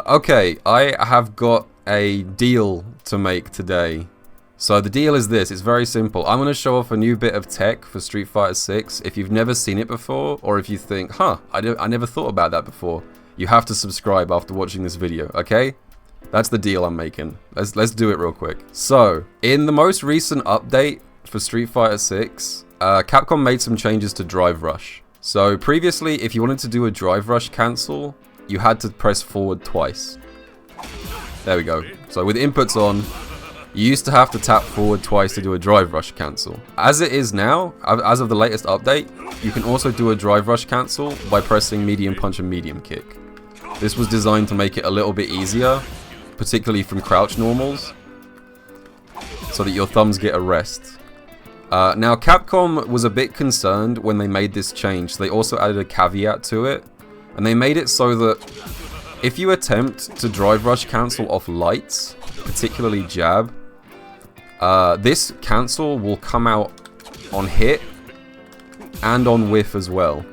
Okay, I have got a deal to make today. So the deal is this, it's very simple. I'm going to show off a new bit of tech for Street Fighter 6. If you've never seen it before, or if you think, huh, I never thought about that before, you have to subscribe after watching this video, okay? That's the deal I'm making. Let's do it real quick. So, in the most recent update for Street Fighter 6, Capcom made some changes to Drive Rush. So previously, if you wanted to do a Drive Rush cancel, you had to press forward twice. There we go. So with inputs on, you used to have to tap forward twice to do a Drive Rush cancel. As it is now, as of the latest update, you can also do a Drive Rush cancel by pressing medium punch and medium kick. This was designed to make it a little bit easier, particularly from crouch normals, so that your thumbs get a rest. Now Capcom was a bit concerned when they made this change, so they also added a caveat to it, and they made it so that if you attempt to Drive Rush cancel off lights, particularly jab, this cancel will come out on hit and on whiff as well.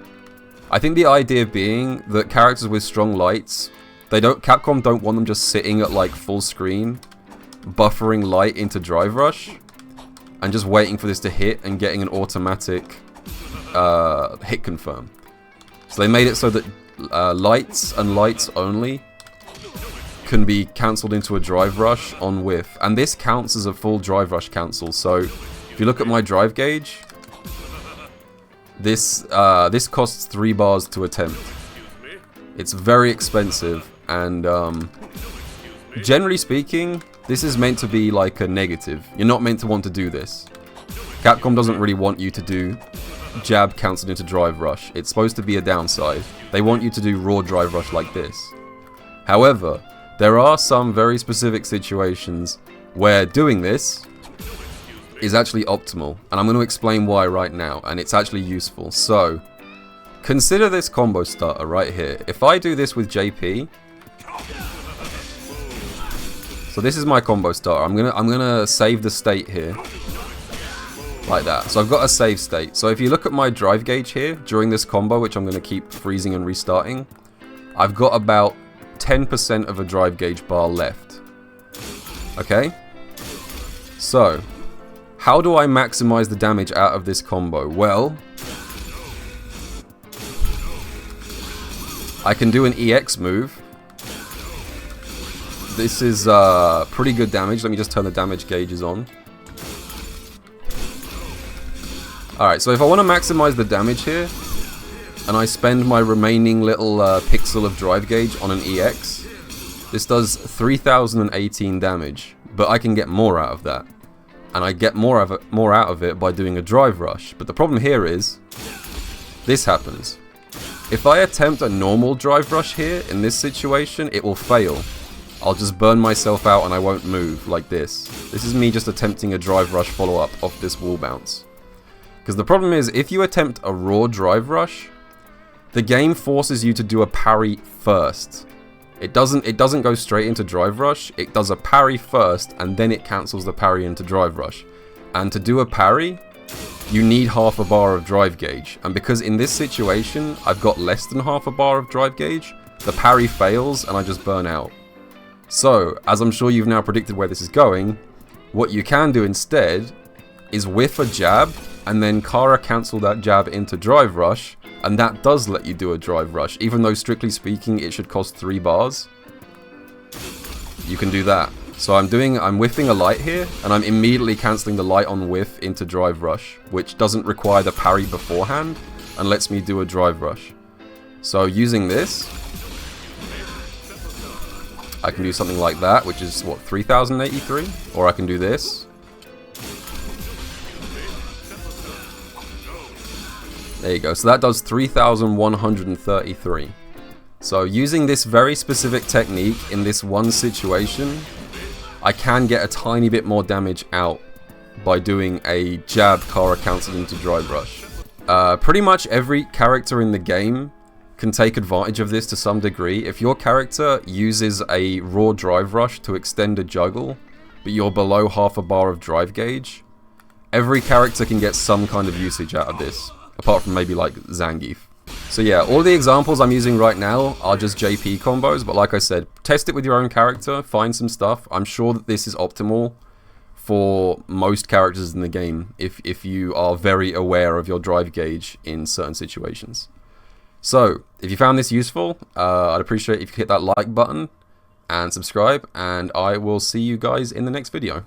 I think the idea being that characters with strong lights, Capcom don't want them just sitting at like full screen, buffering light into Drive Rush, and just waiting for this to hit and getting an automatic hit confirm. So they made it so that lights and lights only can be cancelled into a Drive Rush on whiff, and this counts as a full Drive Rush cancel. So if you look at my drive gauge, this costs 3 bars to attempt. It's very expensive, and generally speaking, this is meant to be like a negative. You're not meant to want to do this. Capcom doesn't really want you to do jab cancelled into Drive Rush. It's supposed to be a downside. They want you to do raw Drive Rush like this. However, there are some very specific situations where doing this is actually optimal, and I'm going to explain why right now, and it's actually useful. So, consider this combo starter right here. If I do this with JP, so this is my combo starter. I'm gonna save the state here, like that. So I've got a save state. So if you look at my drive gauge here during this combo, which I'm gonna keep freezing and restarting, I've got about 10% of a drive gauge bar left. Okay? So, how do I maximize the damage out of this combo? Well, I can do an EX move. This is pretty good damage. Let me just turn the damage gauges on. Alright, so if I want to maximize the damage here, and I spend my remaining little pixel of drive gauge on an EX, this does 3018 damage, but I can get more out of that. And I get more out of it by doing a Drive Rush. But the problem here is, this happens. If I attempt a normal Drive Rush here, in this situation, it will fail. I'll just burn myself out and I won't move, like this. This is me just attempting a Drive Rush follow-up off this wall bounce. Because the problem is, if you attempt a raw Drive Rush, the game forces you to do a parry first. It doesn't go straight into Drive Rush, it does a parry first, and then it cancels the parry into Drive Rush. And to do a parry, you need half a bar of drive gauge. And because in this situation, I've got less than half a bar of drive gauge, the parry fails and I just burn out. So, as I'm sure you've now predicted where this is going, what you can do instead is whiff a jab, and then Kara cancel that jab into Drive Rush, and that does let you do a Drive Rush. Even though strictly speaking it should cost 3 bars, you can do that. So I'm whiffing a light here, and I'm immediately cancelling the light on whiff into Drive Rush, which doesn't require the parry beforehand, and lets me do a Drive Rush. So using this, I can do something like that, which is, what, 3083? Or I can do this. There you go, so that does 3133. So using this very specific technique in this one situation, I can get a tiny bit more damage out by doing a jab Kara cancelled into Drive Rush. Pretty much every character in the game can take advantage of this to some degree. If your character uses a raw Drive Rush to extend a juggle, but you're below half a bar of drive gauge, every character can get some kind of usage out of this. Apart from maybe like Zangief. So yeah, all the examples I'm using right now are just JP combos, but like I said, test it with your own character, find some stuff. I'm sure that this is optimal for most characters in the game if you are very aware of your drive gauge in certain situations. So, if you found this useful, I'd appreciate if you hit that like button and subscribe, and I will see you guys in the next video.